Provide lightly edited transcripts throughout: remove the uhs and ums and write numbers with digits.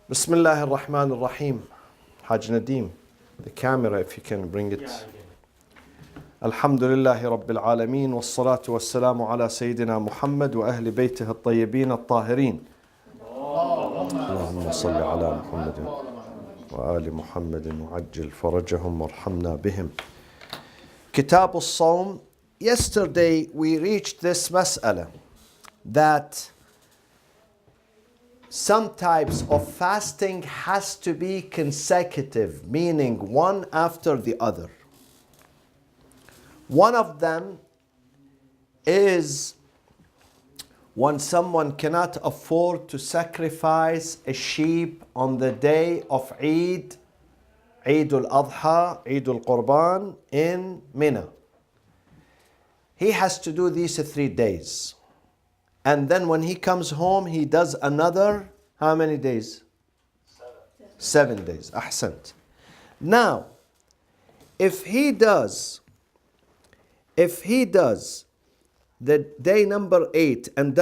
Bismillah ar-Rahman ar-Rahim. Haj Nadeem, the camera if you can bring it. Alhamdulillahi Rabbil Alameen, wassalatu wassalamu ala Sayyidina Muhammad wa ahli baytihi at-tayyibin at-tahirin. Allahumma salli ala Muhammadin wa ali Muhammadin wa ajil farajahum warhamna bihim. Kitab al-Sawm. Yesterday we reached this mas'ala that some types of fasting has to be consecutive, meaning one after the other. One of them is when someone cannot afford to sacrifice a sheep on the day of Eid, Eid al-Adha, Eid al-Qurban in Mina. He has to do these 3 days. And then when he comes home, he does another, how many days? 7 days. Ahsant. Now, if he does the day number 8 and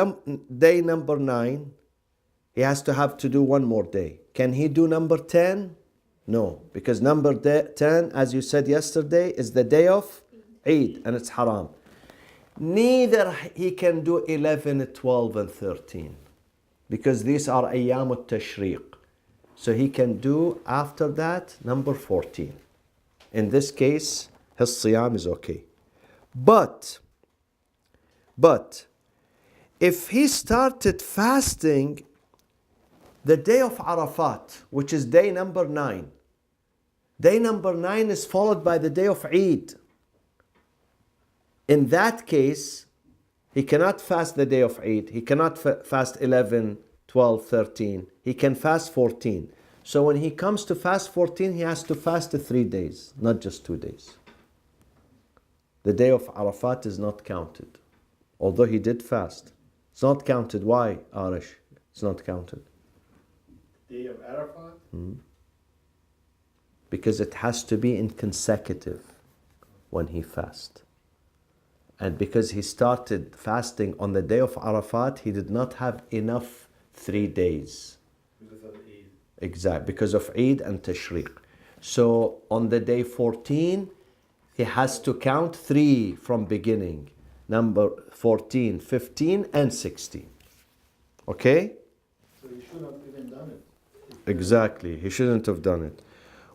day number 9, he has to have to do one more day. Can he do number 10? No, because number 10, as you said yesterday, is the day of Eid and it's haram. Neither he can do 11, 12 and 13 because these are ayyam al-tashriq. So he can do after that number 14. In this case, his siyam is okay. But if he started fasting the day of Arafat, which is day number 9, day number 9 is followed by the day of Eid. In that case, he cannot fast the day of Eid. He cannot fast 11, 12, 13. He can fast 14. So when he comes to fast 14, he has to fast 3 days, not just 2 days. The day of Arafat is not counted, although he did fast. It's not counted. Why, Arish? It's not counted. Day of Arafat? Because it has to be in consecutive when he fasts. And because he started fasting on the day of Arafat, he did not have enough 3 days. Because of Eid. Exactly, because of Eid and Tashriq. So on the day 14, he has to count 3 from beginning. Number 14, 15 and 16. Okay? So he should have even done it. Exactly, he shouldn't have done it.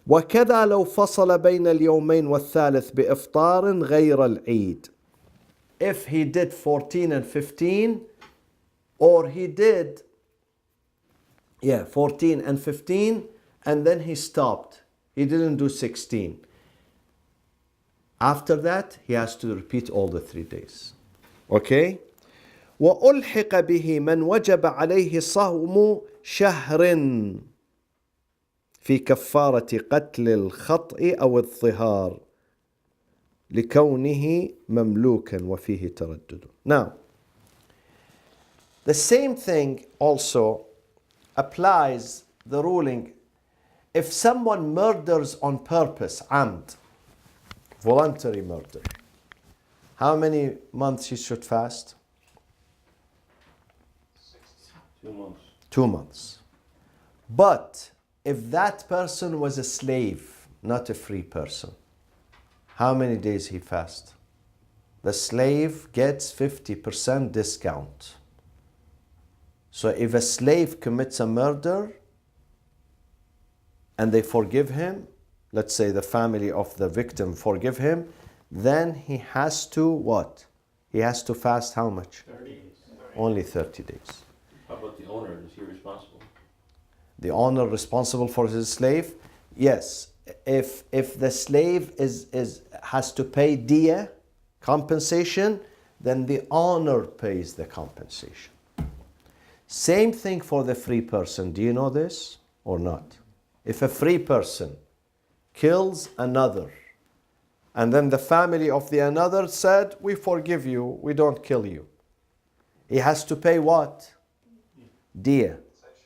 وكذا لو فصل بين اليومين والثالث بإفطار غير العيد. If he did 14 and 15, or he did 14 and 15, and then he stopped. He didn't do 16. After that, he has to repeat all the 3 days. Okay? وألحق به من وجب عليه صوم شهر في كفارة قتل الخطأ أو الظهار لكونه مملوكا وفيه تردد. Now, the same thing also applies the ruling if someone murders on purpose, amd, voluntary murder. How many months he should fast? 2 months. 2 months. But if that person was a slave, not a free person, how many days he fast? The slave gets 50% discount. So if a slave commits a murder and they forgive him, let's say the family of the victim forgive him, then he has to what? He has to fast how much? 30 days. Only 30 days. How about the owner? Is he responsible? The owner responsible for his slave? Yes. If the slave has to pay diya, compensation, then the owner pays the compensation. Same thing for the free person. Do you know this or not? If a free person kills another, and then the family of the another said, we forgive you, we don't kill you, he has to pay what? Diya.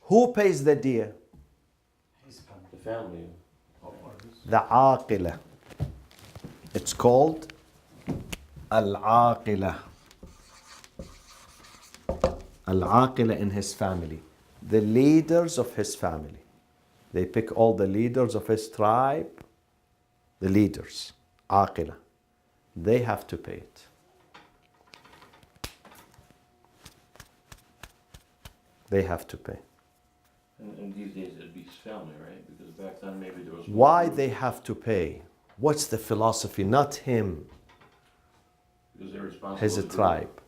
Who pays the diya? The family. The aqila. It's called al-aqila. Al-aqila in his family. The leaders of his family. They pick all the leaders of his tribe, the leaders, aqila. They have to pay it. They have to pay. And these days it'd be his family, right? Because back then maybe there was more Why groups. they have to pay? What's the philosophy? Not him, Because they're responsible. his to do it. tribe.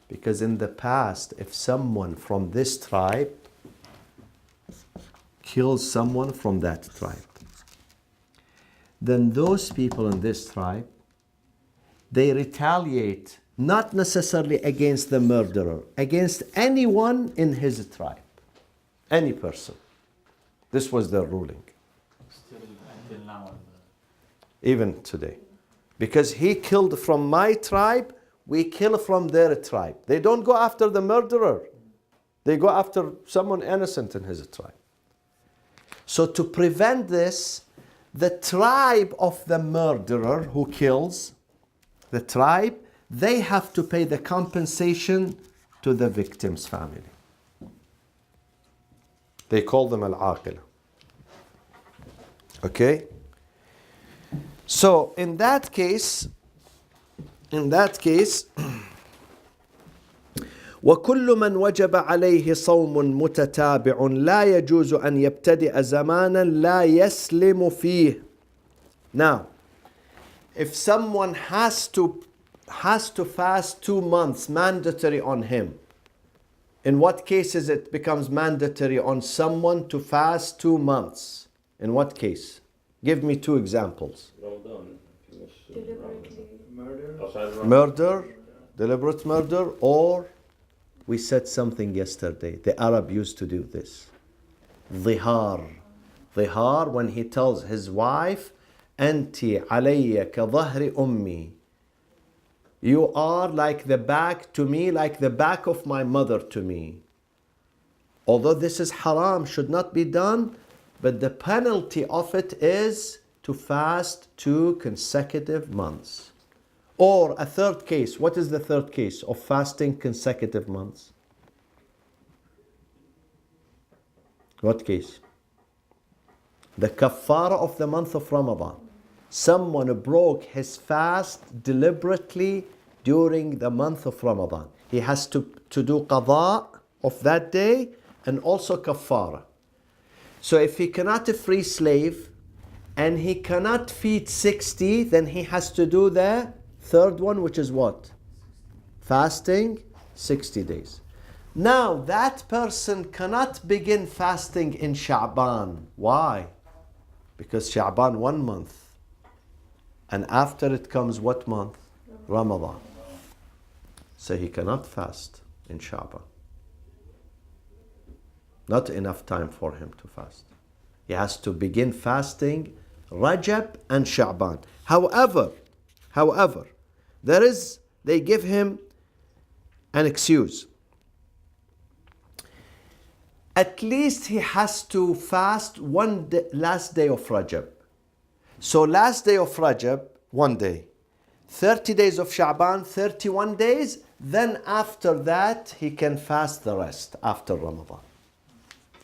Because in the past, if someone from this tribe kills someone from that tribe, then those people in this tribe, they retaliate not necessarily against the murderer, against anyone in his tribe, any person. This was their ruling, Still until now. even today. Because he killed from my tribe, we kill from their tribe. They don't go after the murderer. They go after someone innocent in his tribe. So to prevent this, the tribe of the murderer who kills, the tribe, they have to pay the compensation to the victim's family. They call them al-aqila. Okay? So in that case, وكل من وجب عليه صوم متتابع لا يجوز أن يبتدئ زمانا لا يسلم فيه. Now, if someone has to fast 2 months mandatory on him, in what cases it becomes mandatory on someone to fast 2 months? In what case? Give me 2 examples. Ramadan, if you miss Deliberately. Murder? outside of Ramadan. Murder, deliberate murder, or we said something yesterday. The Arab used to do this. Dhihar. Dhihar, when he tells his wife, Anti alayya ka dhahri ummi. You are like the back to me, like the back of my mother to me. Although this is haram, should not be done, but the penalty of it is to fast 2 consecutive months. Or a third case. What is the third case of fasting consecutive months? What case? The kafara of the month of Ramadan. Someone broke his fast deliberately during the month of Ramadan. He has to do qada of that day and also kafara. So if he cannot free slave and he cannot feed 60, then he has to do the third one, which is what? Fasting 60 days. Now that person cannot begin fasting in Sha'ban. Why? Because Sha'ban 1 month. And after it comes what month? Ramadan. So he cannot fast in Sha'ban. Not enough time for him to fast. He has to begin fasting Rajab and Sha'ban. However, they give him an excuse. At least he has to fast one day, last day of Rajab. So last day of Rajab, 1 day. 30 days of Sha'ban, 31 days. Then after that, he can fast the rest after Ramadan.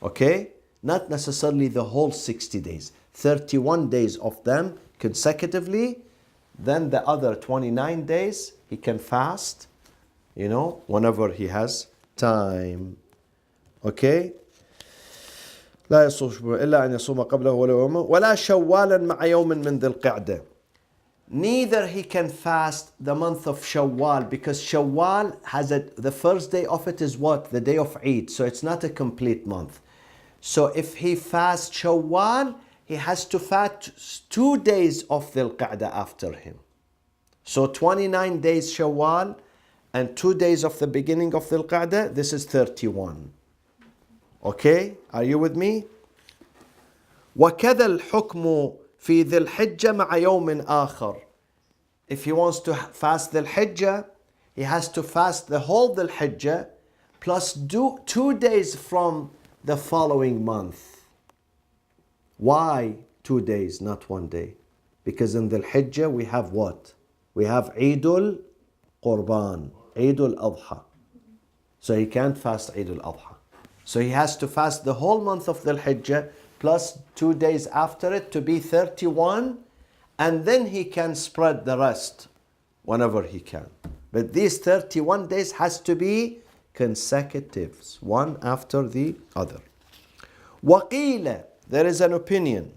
Okay? Not necessarily the whole 60 days. 31 days of them consecutively. Then the other 29 days, he can fast, whenever he has time. Okay? لا يصوم إلا أن يصوم قبله ولا شوالا مع يوم من ذي القعدة. Neither he can fast the month of Shawwal, because Shawwal has the first day of it is what? The day of Eid. So it's not a complete month. So if he fasts Shawwal, he has to fast 2 days of Dhul Qa'dah after him. So 29 days Shawwal and 2 days of the beginning of Dhul Qa'dah, this is 31. Okay? Are you with me? وكذا الحكم في ذي الحجة مع يوم آخر. If he wants to fast Dhul Hijjah, he has to fast the whole Dhul Hijjah plus 2 days from the following month. Why 2 days, not 1 day? Because in Dhul Hijjah we have what? We have Eidul Qurban, Eidul Adha. So he can't fast Eidul Adha. So he has to fast the whole month of Dhul Hijjah plus 2 days after it to be 31, and then he can spread the rest whenever he can. But these 31 days has to be consecutives, one after the other. وَقِيلَ, there is an opinion.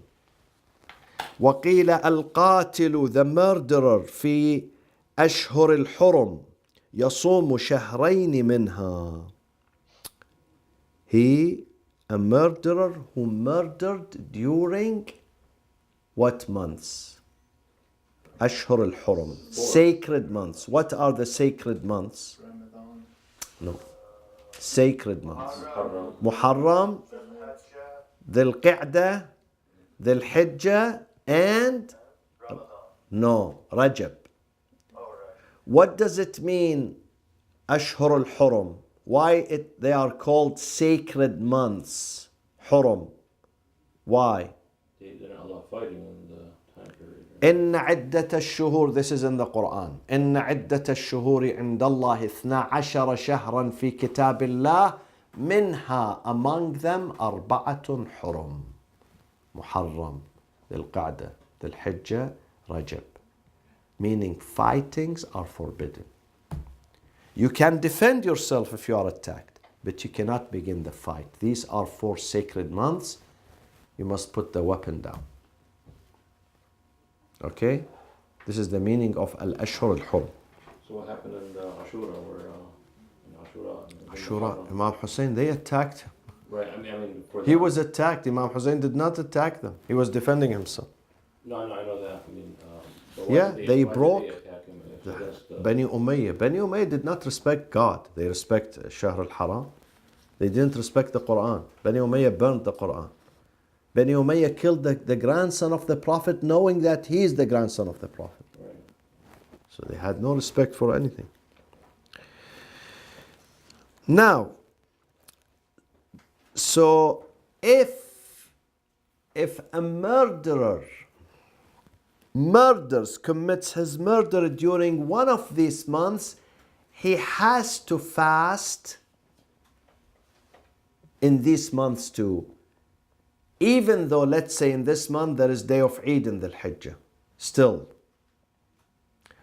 وَقِيلَ الْقَاتِلُ, the murderer, في أشهر الحرم يصوم شهرين منها. He, a murderer who murdered during what months? أشهر الحرم, sacred months. What are the sacred months? Ramadan. No. Sacred months. Haram. Muharram, Dhul Qa'dah, Dhul Hijjah, and no, Rajab. What does it mean, Ashhur al-Hurum? Why they are called sacred months? Hurum. Why? They're not allowed fighting in the time period. إن عدة الشهور, this is in the Quran. إن عدة الشهور عند الله 12 شهرا في كتاب الله منها, among them أربعة حرم. محرم, ذي القعدة, ذي الحجة, Rajab. Meaning fightings are forbidden. You can defend yourself if you are attacked, but you cannot begin the fight. These are 4 sacred months. You must put the weapon down. Okay? This is the meaning of Al-Ashhur Al-Hurum. So what happened in Ashura, where in Ashura, Imam Hussein, they attacked him. Right, I mean, for He was attacked. Imam Hussein did not attack them. He was defending himself. No, I know that. I mean, but Yeah, why they why broke Did they attack him if against, Bani Umayyah. Bani Umayyah did not respect God. They respect Shahr al-Haram. They didn't respect the Quran. Bani Umayyah burned the Quran. Bani Umayyah killed the grandson of the Prophet knowing that he is the grandson of the Prophet. Right. So they had no respect for anything. Now, so if a murderer commits his murder during one of these months, he has to fast in these months too. Even though, let's say in this month there is day of Eid in the Hijjah, still.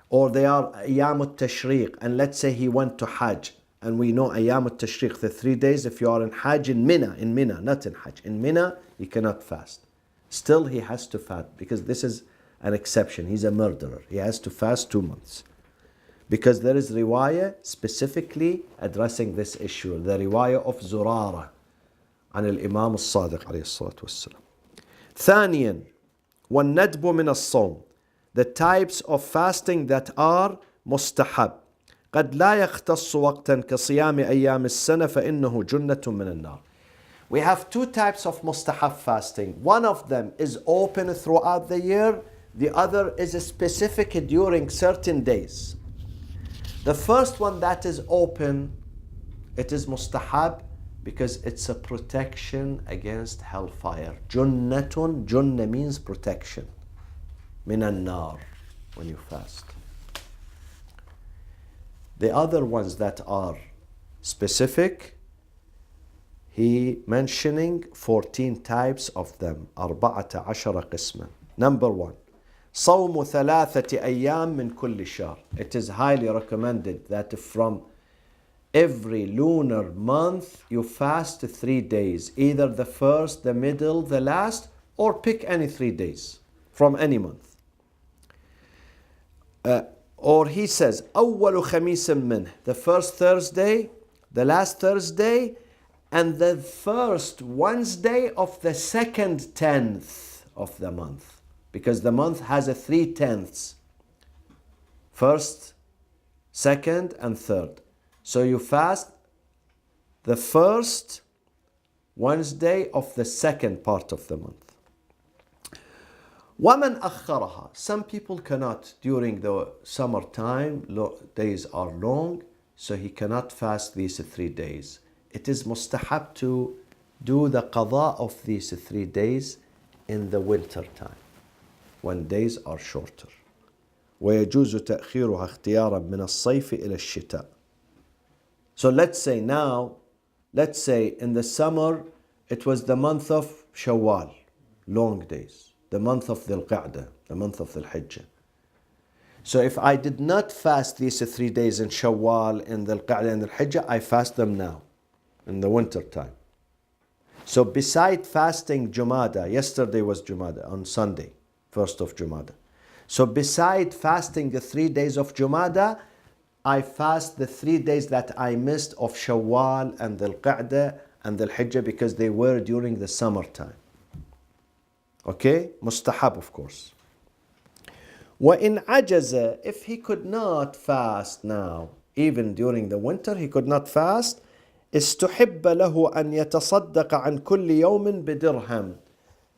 Or they are Ayyam al-Tashriq, and let's say he went to Hajj, and we know Ayyam al-Tashriq, the 3 days, if you are in Hajj in Mina, not in Hajj, in Mina, you cannot fast. Still he has to fast, because this is an exception. He's a murderer. He has to fast 2 months. Because there is riwayah specifically addressing this issue, the riwayah of Zurara عن الإمام الصادق عليه الصلاة والسلام. ثانيا, والندب من الصوم, the types of fasting that are مستحب. قد لا يختص وقتا كصيام أيام السنة فإنه جنة من النار. We have 2 types of mustahab fasting. One of them is open throughout the year. The other is specific during certain days. The first one that is open, it is mustahab because it's a protection against hellfire. Junnatun, junna means protection. Minan nar, when you fast. The other ones that are specific, he mentioning 14 types of them. 14 قسما. Number 1, صوم 3 أيام من كل شهر. It is highly recommended that from every lunar month you fast 3 days, either the first, the middle, the last, or pick any 3 days from any month. Or he says أول خميس منه, the first Thursday, the last Thursday, and the first Wednesday of the second 10th of the month, because the month has a 3/10, first, second, and third. So you fast the first Wednesday of the second part of the month. وَمَنْ أَخَّرَهَا, some people cannot during the summertime, days are long, so he cannot fast these 3 days. It is mustahab to do the qada of these 3 days in the winter time, when days are shorter. ويجوز تأخيرها اختيارا من الصيف إلى الشتاء. So let's say in the summer, it was the month of Shawwal, long days, the month of Dhul Qa'dah, the month of Dhul Hijjah. So if I did not fast these 3 days in Shawwal, in Dhul Qa'dah and Dhul Hijjah, I fast them now, in the winter time. So beside fasting Jumada, yesterday was Jumada, on Sunday, 1st of Jumada. So beside fasting the 3 days of Jumada, I fast the 3 days that I missed of Shawwal and Dhul Qa'dah and Dhul Hijjah because they were during the summertime. Okay? Mustahab, of course. وَإِنْ عَجَزَ, if he could not fast now, even during the winter, he could not fast, استحب له أن يتصدق عن كل يوم بدرهم.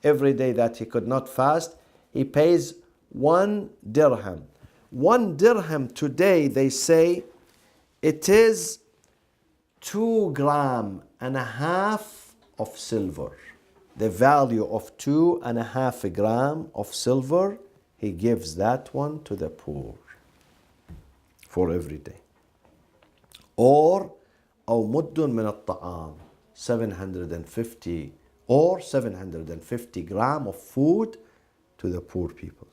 Every day that he could not fast, he pays 1 dirham. 1 dirham today, they say, it is 2.5 grams of silver. The value of 2.5 grams of silver, he gives that one to the poor for every day. Or أو مد من الطعام, 750 or 750 grams of food to the poor people.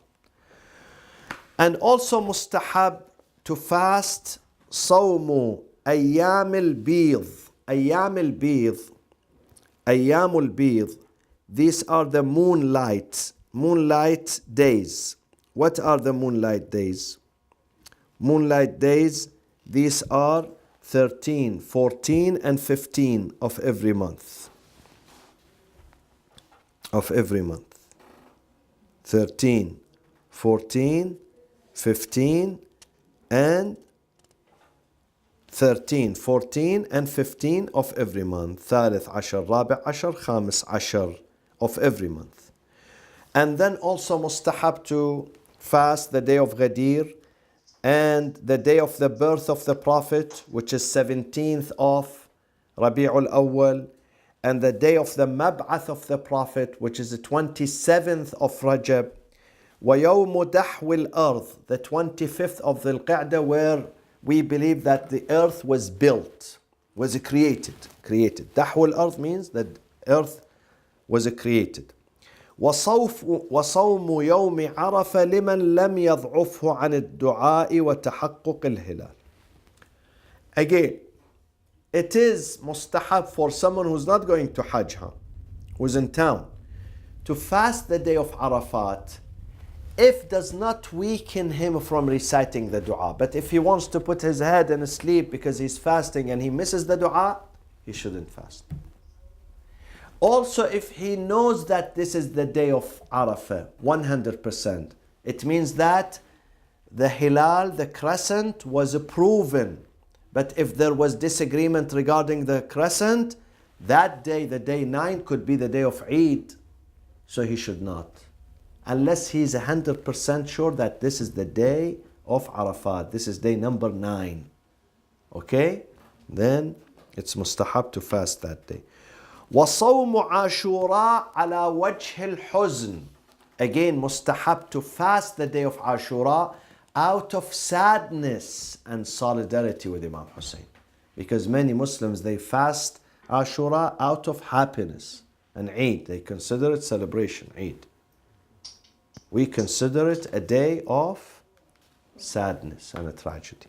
And also mustahab to fast صوم أيام البيض. أيام البيض, أيام البيض, these are the moonlight days. What are the moonlight days? Moonlight days, these are 13, 14 and 15 of every month. Of every month. 13, 14, 15 and 13, 14 and 15 of every month. ثالث عشر, رابع عشر, خامس عشر of every month. And then also mustahab to fast the day of Ghadir and the day of the birth of the Prophet, which is 17th of Rabi'ul Awwal, and the day of the Mab'ath of the Prophet, which is the 27th of Rajab, وَيَوْمُ دَحْوِ الْأَرْضِ, the 25th of Dhul Qa'dah, where we believe that the earth was built, was created. دحو الأرض means that earth was created. وصوم يوم عرفة لمن لم يضعفه عن الدعاء وتحقق الهلال. Again, it is mustahab for someone who's not going to Hajj, who's in town, to fast the day of Arafat if does not weaken him from reciting the dua. But if he wants to put his head in sleep because he's fasting and he misses the dua, he shouldn't fast. Also, if he knows that this is the day of Arafah, 100%, it means that the hilal, the crescent, was proven. But if there was disagreement regarding the crescent, that day, the day 9, could be the day of Eid. So he should not. Unless he's 100% sure that this is the day of Arafat. This is day number 9. Okay? Then it's mustahab to fast that day. وَصَوْمُ عَاشُورَاء عَلَى وَجْهِ الْحُزْنِ. Again, mustahab to fast the day of Ashura out of sadness and solidarity with Imam Hussein. Because many Muslims, they fast Ashura out of happiness and Eid. They consider it celebration, Eid. We consider it a day of sadness and a tragedy.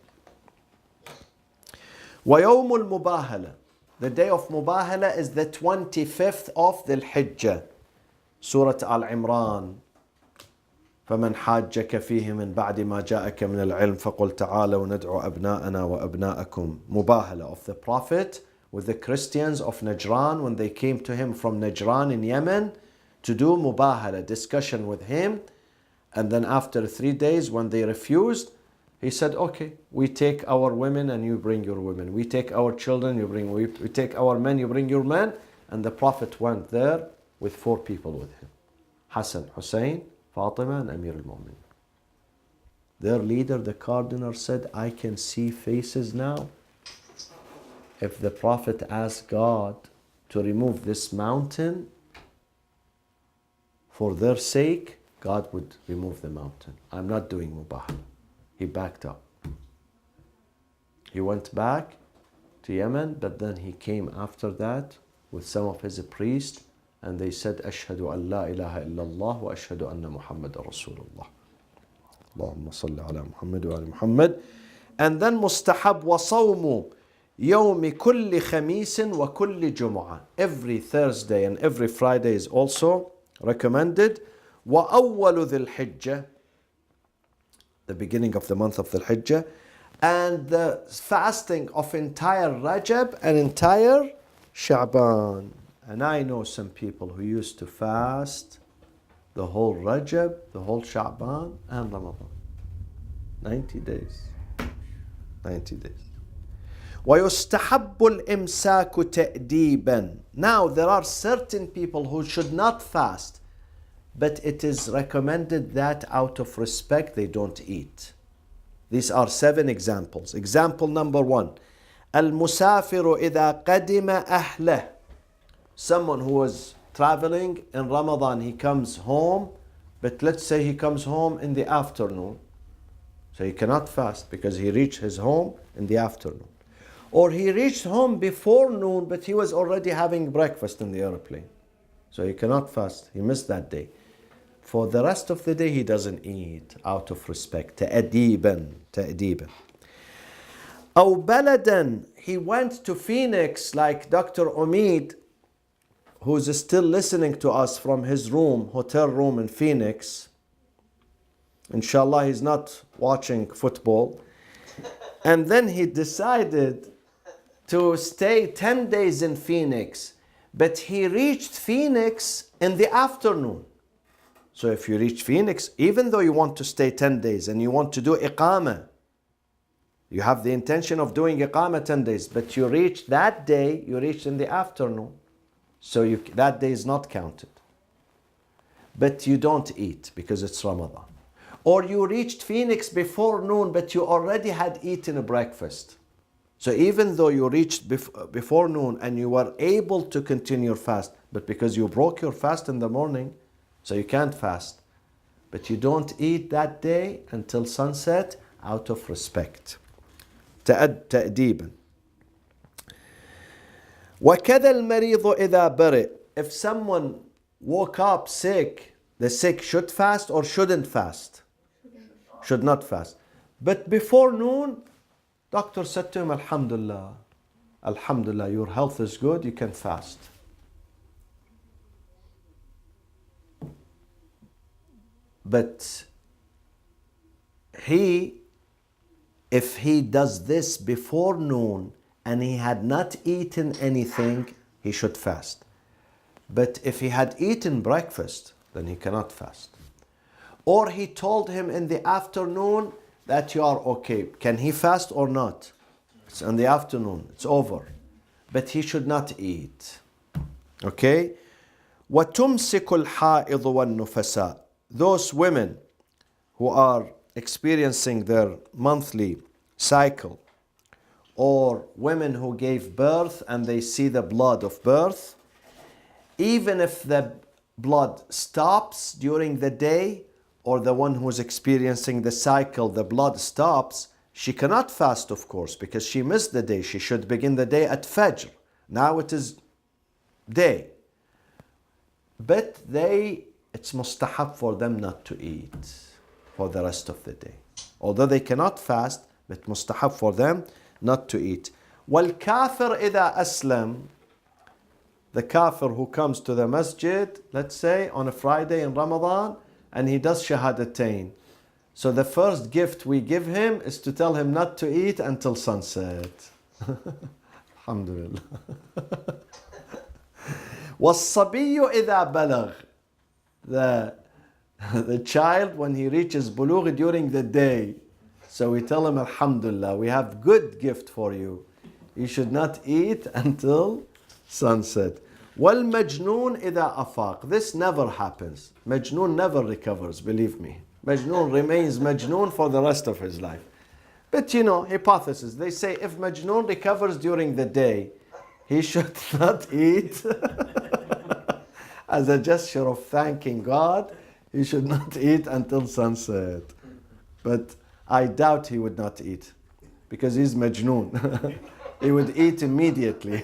وَيَوْمُ الْمُبَاهَلَةِ. The day of Mubahala is the 25th of Dhul Hijjah. Surah Al-Imran. فمن حاجك فيه من بعد ما جاءك من العلم فقل تعالوا ندعو أبناءنا وأبناءكم. Mubahala of the Prophet with the Christians of Najran when they came to him from Najran in Yemen to do Mubahala, discussion with him. And then after 3 days when they refused, he said, okay, we take our women and you bring your women. We take our children, we take our men, you bring your men. And the Prophet went there with 4 people with him. Hassan, Hussein, Fatima and Amir al-Mu'min. Their leader, the cardinal, said, I can see faces now. If the Prophet asked God to remove this mountain for their sake, God would remove the mountain. I'm not doing Mubahala. He backed up. He went back to Yemen, but then he came after that with some of his priests, and they said, Ashhadu an la ilaha illallah wa ashhadu anna Muhammad Rasulullah. Allahumma salli ala Muhammad wa ala Muhammad. And then mustahab wa sawmu yawmi kulli khamisin wa kulli jumu'ah. Every Thursday and every Friday is also recommended. Wa awwalu dhil hijjah, the beginning of the month of Dhul Hijjah, and the fasting of entire Rajab and entire Sha'ban. And I know some people who used to fast the whole Rajab, the whole Sha'ban, and Ramadan. 90 days. 90 days. وَيُسْتَحَبُّ الْإِمْسَاكُ تَأْدِيبًا. Now there are certain people who should not fast, but it is recommended that out of respect they don't eat. These are 7 examples. Example number 1. الْمُسَافِرُ إِذَا قَدِمَ أَهْلَهُ. Someone who was traveling in Ramadan, he comes home, but let's say he comes home in the afternoon. So he cannot fast because he reached his home in the afternoon. Or he reached home before noon, but he was already having breakfast in the airplane. So he cannot fast. He missed that day. For the rest of the day, he doesn't eat out of respect. تأديبا. أو بلدا. He went to Phoenix like Dr. Omid, who's still listening to us from his room, hotel room in Phoenix. Inshallah, he's not watching football. And then he decided to stay 10 days in Phoenix. But he reached Phoenix in the afternoon. So if you reach Phoenix, even though you want to stay 10 days and you want to do iqamah, you have the intention of doing iqamah 10 days, but you reach that day, you reached in the afternoon. So that day is not counted. But you don't eat because it's Ramadan. Or you reached Phoenix before noon, but you already had eaten a breakfast. So even though you reached before noon and you were able to continue your fast, but because you broke your fast in the morning, so you can't fast. But you don't eat that day until sunset out of respect. تأديبا. وكذا المريض إذا برئ. If someone woke up sick, the sick should fast or shouldn't fast? Should not fast. But before noon, doctor said to him, Alhamdulillah, Alhamdulillah, your health is good, you can fast. But if he does this before noon and he had not eaten anything, he should fast. But if he had eaten breakfast, then he cannot fast. Or he told him in the afternoon that you are okay. Can he fast or not? It's in the afternoon, it's over. But he should not eat. Okay? وَتُمْسِكُ الْحَائِضُ وَالنُّفَسَاءُ. Those women who are experiencing their monthly cycle, or women who gave birth and they see the blood of birth, even if the blood stops during the day, or the one who is experiencing the cycle, the blood stops, she cannot fast, of course, because she missed the day. She should begin the day at Fajr. Now it is day. But it's mustahab for them not to eat for the rest of the day. Although they cannot fast, but mustahab for them not to eat. وَالْكَافِرْ إِذَا أَسْلَمْ. The kafir who comes to the masjid, let's say on a Friday in Ramadan, and he does shahadatain. So the first gift we give him is to tell him not to eat until sunset. Alhamdulillah. وَالصَّبِيُّ إِذَا بَلَغْ. The child, when he reaches bulugh during the day, so we tell him, Alhamdulillah, we have good gift for you. You should not eat until sunset. وَالْمَجْنُونَ إِذَا أَفَاقَ. This never happens. Majnoon never recovers, believe me. Majnoon remains Majnoon for the rest of his life. But hypothesis. They say if Majnoon recovers during the day, he should not eat. As a gesture of thanking God, he should not eat until sunset. But I doubt he would not eat, because he's Majnoon. He would eat immediately.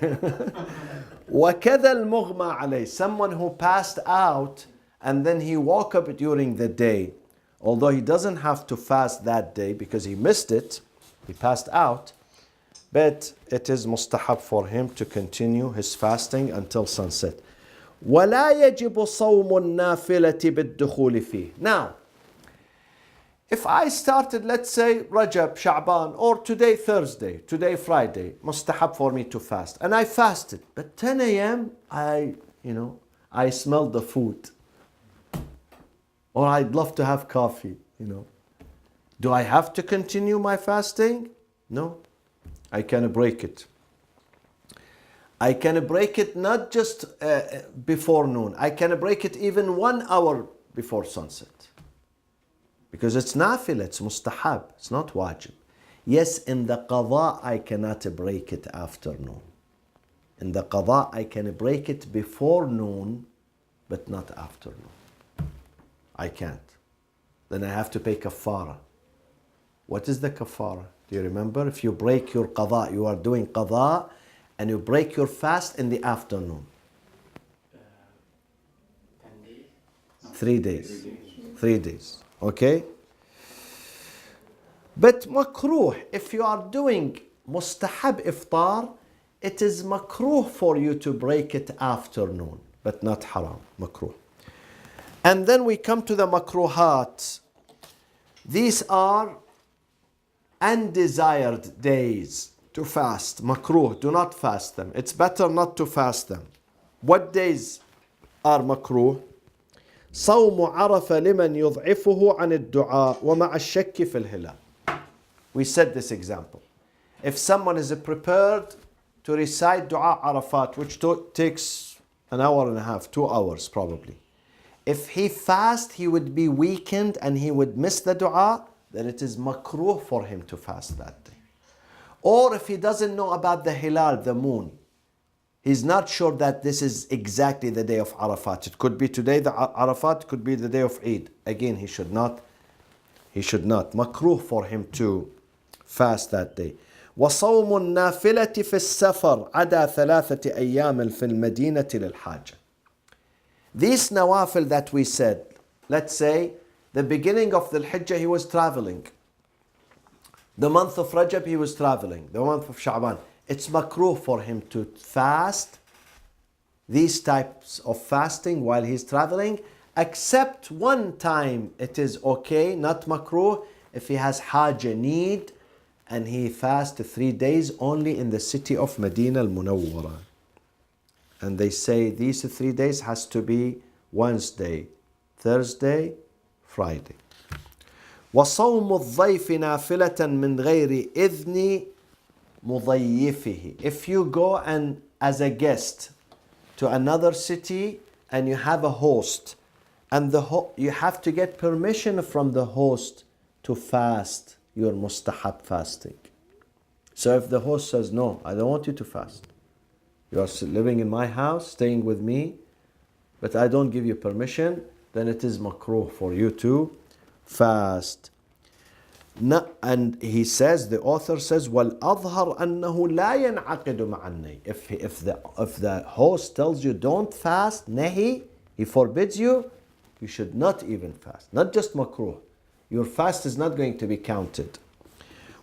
وَكَذَا الْمُغْمَى عَلَيْهِ, someone who passed out and then he woke up during the day. Although he doesn't have to fast that day because he missed it, he passed out, but it is mustahab for him to continue his fasting until sunset. وَلَا يَجِبُ صَوْمُ النَّافِلَةِ بِالدُّخُولِ فِيهِ. Now, if I started, let's say, Rajab, Sha'ban, or today Thursday, today Friday, mustahab for me to fast. And I fasted, but 10 a.m. I smelled the food. Or I'd love to have coffee, Do I have to continue my fasting? No. I can break it. I can break it not just before noon. I can break it even 1 hour before sunset. Because it's nafil, it's mustahab, it's not wajib. Yes, in the qada I cannot break it after noon. In the qada I can break it before noon, but not after noon. I can't. Then I have to pay kafara. What is the kafara? Do you remember? If you break your qada, you are doing qada, and you break your fast in the afternoon. 10 days? 3 days. 3 days. Okay? But makruh, if you are doing mustahab iftar, it is makruh for you to break it afternoon, but not haram. Makruh. And then we come to the makruhat. These are undesired days to fast. Makruh, do not fast them. It's better not to fast them. What days are makruh? صوم عرفة لمن يضعفه عن الدعاء ومع الشك في الهلال. We said this example. If someone is prepared to recite dua Arafat, which takes an hour and a half, 2 hours probably. If he fast, he would be weakened and he would miss the dua, then it is makruh for him to fast that day. Or if he doesn't know about the hilal, the moon, he's not sure that this is exactly the day of Arafat. It could be today the Arafat, could be the day of Eid. Again, he should not. Makruh for him to fast that day. وصوم النافلة في السفر عدا 3 أيام في المدينة للحاجة. These nawafil that we said, let's say the beginning of the Hijjah he was traveling. The month of Rajab he was traveling. The month of Sha'ban. It's makruh for him to fast these types of fasting while he's traveling, except one time it is okay, not makruh, if he has haja, need, and he fasts 3 days only in the city of Medina al-Munawwara. And they say these 3 days has to be Wednesday, Thursday, Friday. وصوم الضيف نافلة من غير إذن مضيفه. If you go and as a guest to another city and you have a host, and you have to get permission from the host to fast your mustahab fasting. So if the host says, no, I don't want you to fast. You are living in my house, staying with me, but I don't give you permission, then it is makruh for you to fast. And he says, the author says, وَالْأَظْهَرْ أَنَّهُ لَا يَنْعَقِدُ مَعَ النَّهِي. If the host tells you don't fast, nahi, he forbids you, you should not even fast. Not just makruh. Your fast is not going to be counted.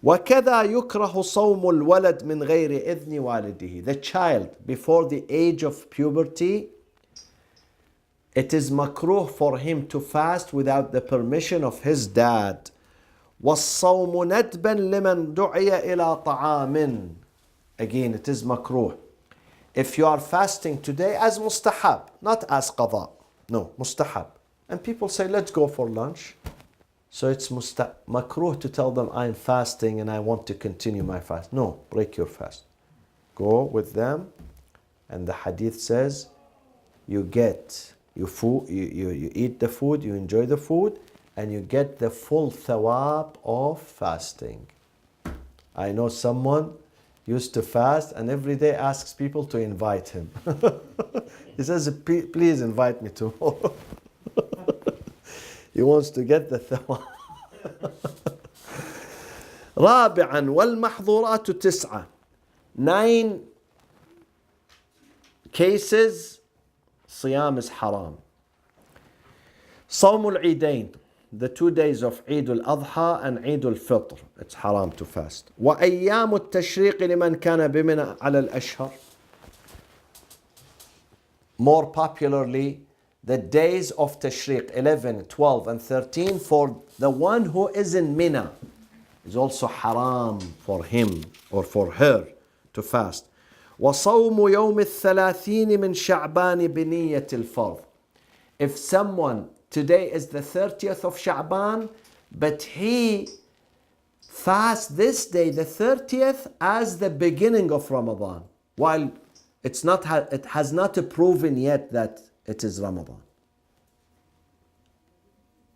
وَكَذَا يُكْرَهُ صَوْمُ الْوَلَدْ مِنْ غَيْرِ إِذْنِ وَالِدِهِ. The child, before the age of puberty, it is makruh for him to fast without the permission of his dad. وَالصَّوْمُ نَدْبًا لِمَنْ دُعِيَ إِلَىٰ طَعَامٍ. Again, it is makruh. If you are fasting today as mustahab, not as qada. No, mustahab. And people say, let's go for lunch. So it's makruh to tell them, I'm fasting and I want to continue my fast. No, break your fast. Go with them. And the hadith says, you eat the food, you enjoy the food, and you get the full thawab of fasting. I know someone used to fast and every day asks people to invite him. He says, please invite me tomorrow. He wants to get the thawab. رابعا والمحظورات 9. 9 cases, Siyam is haram. صوم العيدين, the 2 days of Eid al-Adha and Eid al-Fitr, it's haram to fast. وأيام التشريق لمن كان بمنى على الأشهر. More popularly, the days of Tashriq, 11, 12 and 13 for the one who is in Mina is also haram for him or for her to fast. وصوم يوم الثلاثين من شعبان بنية الفرض. If someone, today is the 30th of Sha'ban, but he fasts this day, the 30th, as the beginning of Ramadan, while it has not proven yet that it is Ramadan.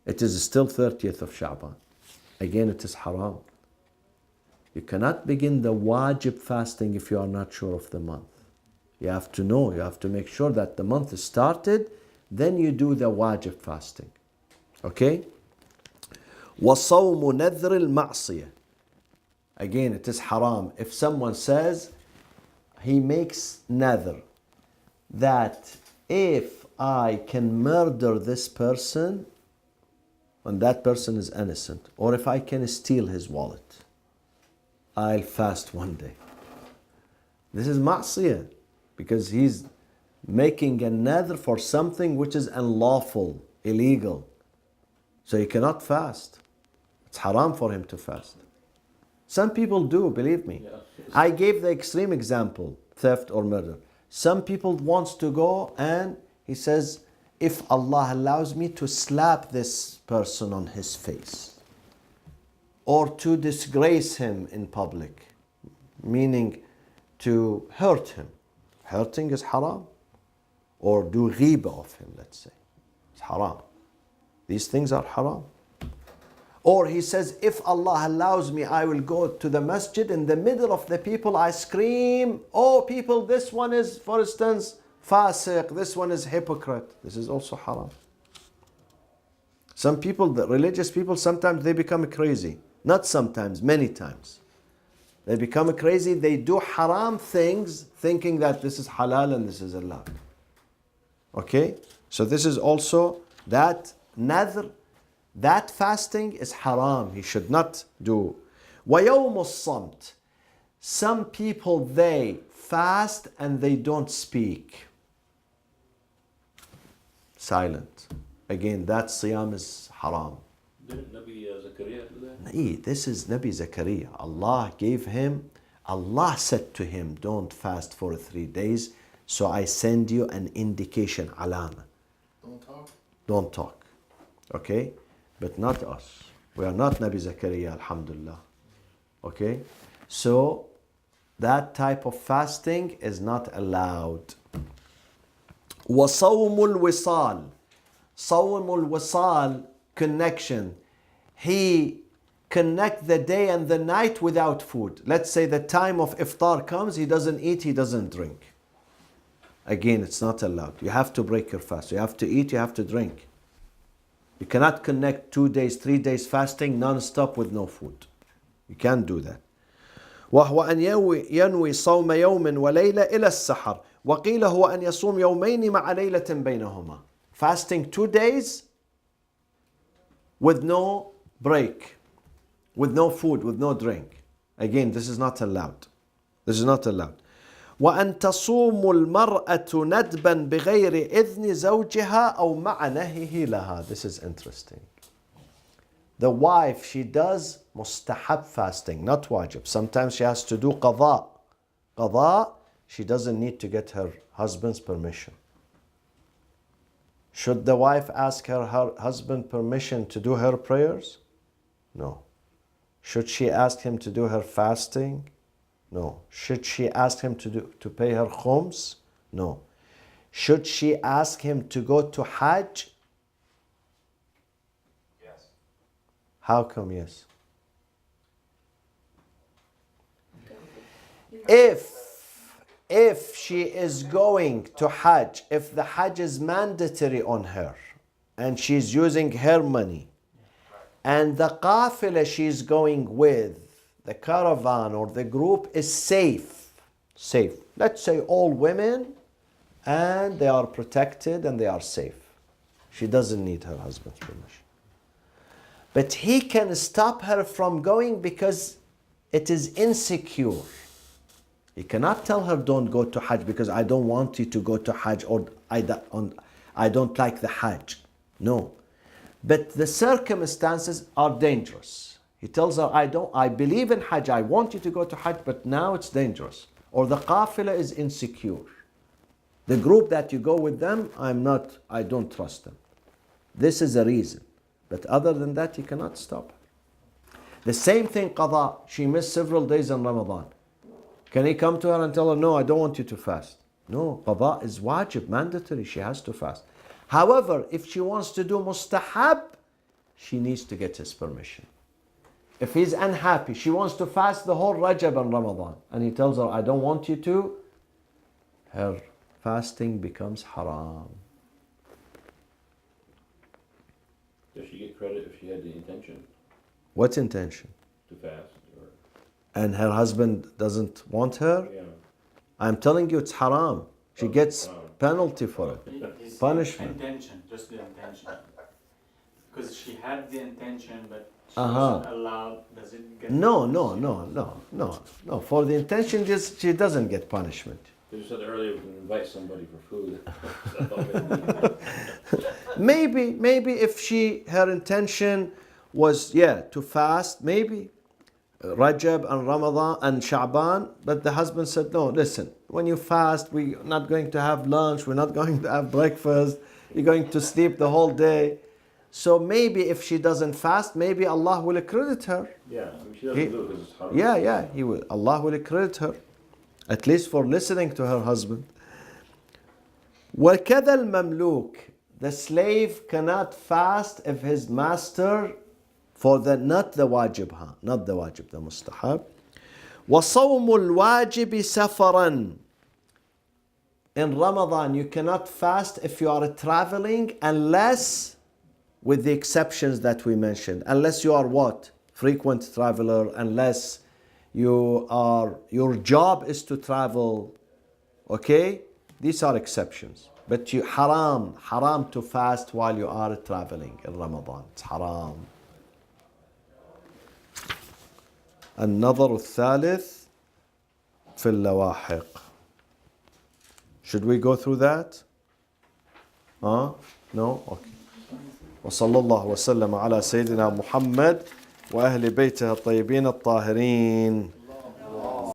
It is still 30th of Sha'ban. Again, it is haram. You cannot begin the wajib fasting if you are not sure of the month. You have to know, you have to make sure that the month is started, then you do the wajib fasting. Okay? وَصَوْمُ نَذْرِ الْمَعْصِيَةِ. Again, it is haram. If someone says, he makes nadhr, that if I can murder this person, and that person is innocent, or if I can steal his wallet, I'll fast one day. This is ma'siyah, because he's making a nadhr for something which is unlawful, illegal. So he cannot fast. It's haram for him to fast. Some people do, believe me. Yeah. I gave the extreme example, theft or murder. Some people wants to go and he says, if Allah allows me to slap this person on his face, or to disgrace him in public, meaning to hurt him. Hurting is haram. Or do ghiba of him, let's say. It's haram. These things are haram. Or he says, if Allah allows me, I will go to the masjid, in the middle of the people I scream, oh people, this one is, for instance, fasiq, this one is hypocrite. This is also haram. Some people, the religious people, sometimes they become crazy. Not sometimes, many times. They become crazy, they do haram things thinking that this is halal and this is allowed. Okay? So this is also that nadhr, that fasting is haram. He should not do. وَيَوْمُ الصَّمْتِ. Some people, they fast and they don't speak. Silent. Again, that siyam is haram. Didn't Nabi Zakaria do that? This is Nabi Zakaria. Allah gave him, Allah said to him, don't fast for 3 days, so I send you an indication, alama. Don't talk. Don't talk. Okay? But not us. We are not Nabi Zakaria, alhamdulillah. Okay? So, that type of fasting is not allowed. وَصَوْمُ الْوِصَالِ. صَوْمُ الْوِصَالِ, connection. He connect the day and the night without food. Let's say the time of iftar comes, he doesn't eat, he doesn't drink. Again, it's not allowed. You have to break your fast. You have to eat, you have to drink. You cannot connect 2 days, 3 days fasting non-stop with no food. You can't do that. وهو أن ينوي صوم يوم وليلة إلى السحر وقيل هو أن يصوم يومين مع ليلة بينهما. Fasting 2 days with no break, with no food, with no drink. Again, this is not allowed. This is not allowed. وأن تصوم المرأة ندبا بغير إذن زوجها أو مع نهيه لها. This is interesting. The wife, she does mustahab fasting, not wajib. Sometimes she has to do qada. Qada, she doesn't need to get her husband's permission. Should the wife ask her husband permission to do her prayers? No. Should she ask him to do her fasting? No. Should she ask him to pay her khums? No. Should she ask him to go to Hajj? Yes. How come yes? If she is going to Hajj, if the Hajj is mandatory on her, and she's using her money, and the qafila she's going with, the caravan or the group is safe. Let's say all women and they are protected and they are safe. She doesn't need her husband's permission. But he can stop her from going because it is insecure. He cannot tell her don't go to Hajj because I don't want you to go to Hajj, or I don't like the Hajj. No. But the circumstances are dangerous. He tells her, I believe in Hajj, I want you to go to Hajj, but now it's dangerous. Or the qafila is insecure. The group that you go with them, I don't trust them. This is a reason. But other than that, you cannot stop her. The same thing, qada. She missed several days in Ramadan. Can he come to her and tell her, no, I don't want you to fast? No, qada is wajib, mandatory. She has to fast. However, if she wants to do mustahab, she needs to get his permission. If he's unhappy, she wants to fast the whole Rajab and Ramadan, and he tells her, I don't want you to, her fasting becomes haram. Does she get credit if she had the intention What intention? to fast? Or, And her husband doesn't want her? yeah. I'm telling you, it's haram. She gets penalty for it. His Punishment. Intention, just the intention. Because she had the intention, but she Uh-huh. wasn't allowed. Does it get? No. For the intention, she doesn't get punishment. You said earlier we can invite somebody for food. Maybe if her intention was to fast, maybe Rajab and Ramadan and Sha'ban, but the husband said, no, listen, when you fast, we're not going to have lunch, we're not going to have breakfast, you're going to sleep the whole day. So maybe if she doesn't fast, maybe Allah will credit her. Yeah, I mean, she doesn't do it because it's hard. Yeah, He will. Allah will credit her, at least for listening to her husband. وَكَذَا الْمَمْلُوكِ, the slave cannot fast if his master, not the wajib, the mustahab. وَصَوْمُ الْوَاجِبِ سَفَرًا, in Ramadan you cannot fast if you are traveling, unless, with the exceptions that we mentioned, unless you are what? Frequent traveler, unless your job is to travel. Okay? These are exceptions. But haram to fast while you are traveling in Ramadan. It's haram. النظر الثالث في اللواحق. Should we go through that? No? Okay. وصلى الله وسلم على سيدنا محمد وأهل بيته الطيبين الطاهرين.